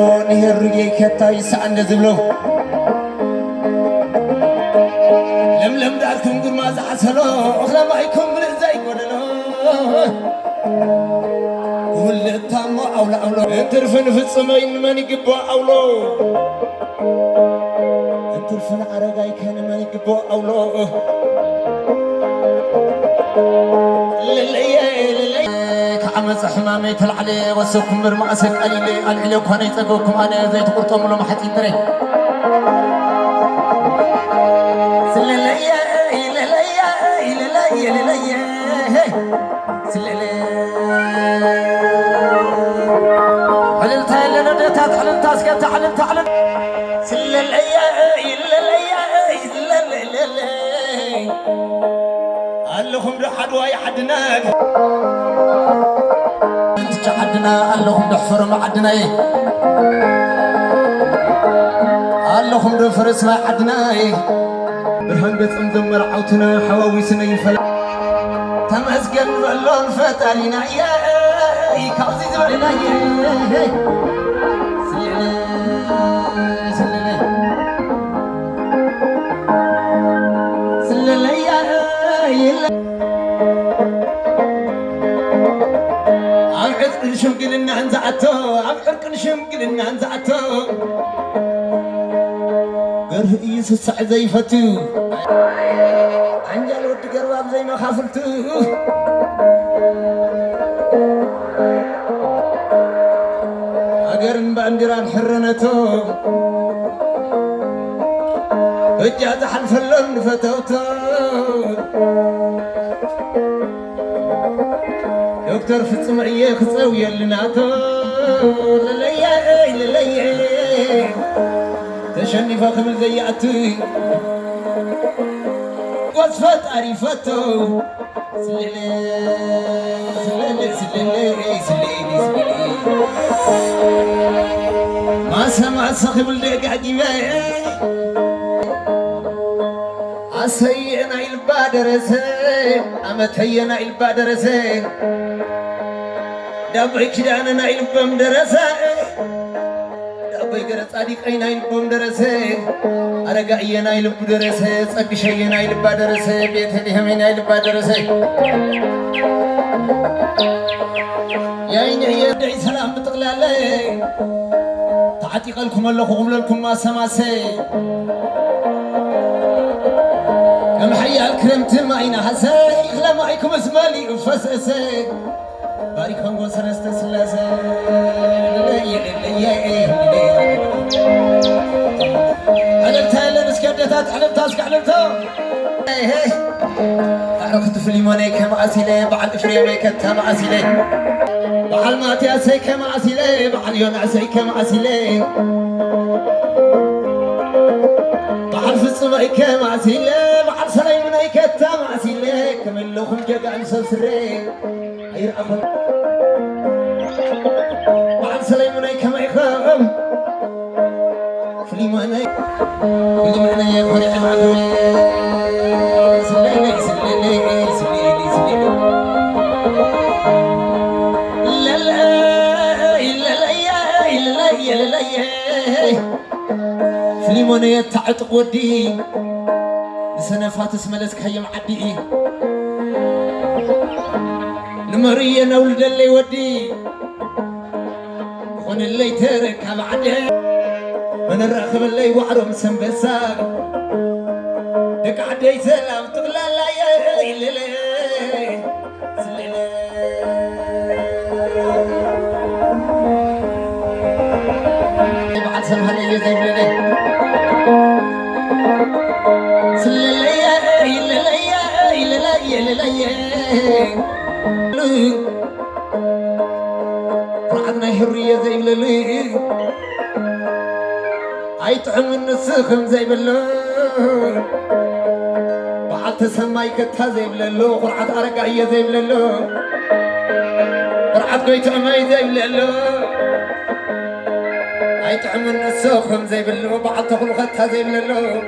نهر كتا يسعن زبلو لم داركم قل ما زعسلو أخلا ما يكون من زي قولنا كل التامو أولا انترفن في السمين من يقبو أولو انترفن عرقاي كان من يقبو أولو كعمس حمامي تلعلي وسوكم برمأسك قليلي وكان يتقوكم أنا زي تقرطوا ملو محتي تري سلاليا إلاليا إلاليا إلاليا سلاليا علمتها إلا نديتها تعلمتها سكت تعلمتها سلاليا إلاليا إلاليا قال لهم حدوا يحدناك انت عدنا قال لهم دحفر ما عدنا قال لهم دفرس ما عدنا برهان قصم دمر عوتنا حواويسنا يفل تمسكن بلون فتالينا يا كوزي زبلنا يا شمقلنا انزعته عمرك شمقلنا انزعته قره يسس زي فتو عنجل ود قرباب زي ما خافلتو اقرن باندران حرنته اجاز حنفلن فتوتو دكتور فصم عيه خصوي لناتو للي تشنفا خمل زياتي وصفت عريفتو سلي ما سمع صاحب اللي قاعد يبيع عسينا البادرسين أمتينا البادرسين دابي كدانا البم درسة دابي قرص صادق عينا البم درسة أرقعينا الب درسة صقشينا الب درسة بيت الهمنا الب درسة يا عيني يدعي سلام بتقلالي تعطيق لكم الله قبل لكم ما سماسي كم حيا الكرمت معينا حساي خلا معيكم اسمالي وفسسي بارك خنقو سرست سلاسي علمتها إلا نسكدتات علمتها اسك علمتها تعرفت في ليموني كما أسيلي بعد إفريمي كتا مع أسيلي بعد ماتي أسي كما أسيلي بعد يون أسي كما أسيلي بعد فصمي كما أسيلي بعد سليمني كتا مع أسيلي كمن لوخم جاقع نسسري غير أخر بعد سليمني كما يخام فليموني يا خريع العظمي سليلي لا فليموني يتعطق ودي لسنفات اسملسك هيا معدي المرية نولد اللي ودي خون اللي ترك بعده من الرخب اللي وعرم سنبساق دك عدي سلام تقول لا يا بعد سمها لي زي بلدي فرحنا حرية زي بلالي عيطعم النسخم زي بلالو بعد تسمى يكتها زي بلالو فرحت أرقعية زي بلالو فرحت قيت أمي زي بلالو عيطعم النسخم زي بلالو بعد تخلقتها زي بلالو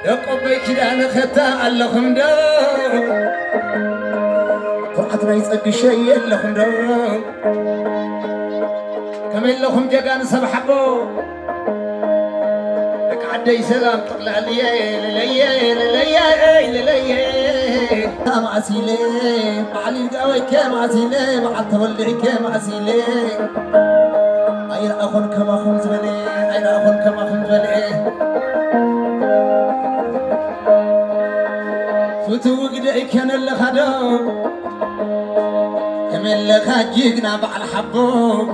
يقبي كده أنا خدتها اللخم دو فرحتنا يصدق شيء اللخم دو كمل لهم جاكان سبحبو لك عدي سلام طلع لي لي كام عسيلي معلي القوي كام عسيلي مع التولي كام عسيلي أين أخون كما أخون زبلي أين أخون كما أخون زبلي فتو قدعي كان اللي خدو كمل لك هجيقنا بعد حبو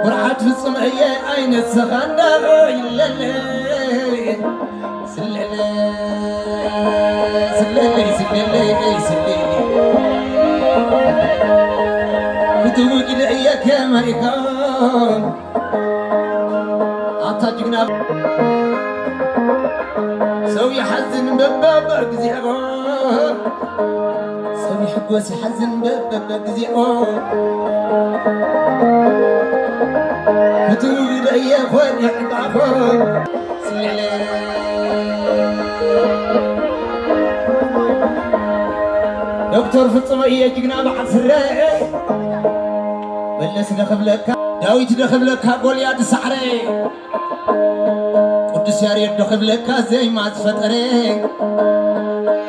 قرعت في الصمعية أين السخان إلا اللي سلالي سلالي سلالي سلالي فتو قدعي كما يكون عطاجقنا سوي حزن ببابا قزيعو سوي حقوس حزن ببابا قزيعو فتوي لأي أخوان يحبعفون سلالي دكتور في الصمعية جقنا بعد سراء بلس دخل لك داويت دخل لك قوليات سحري قدس ياريد دخل لك زي ما تفتري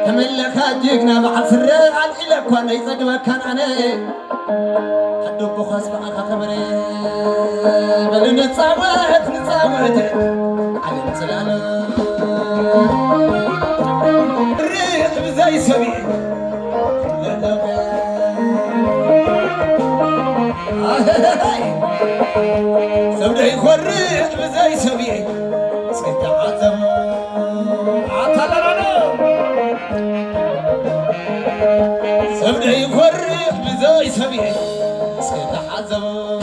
كمل لك جيقنا بعد سراء عالي لك وانا يصدق كان انا حدو بخاص معك خبري بل نتصاوت على سلالة الريح بزي سبي سوداء يخرج بزي سبي سكت عزم عطلنا سوداء يخرج بزي سبي سكت عزم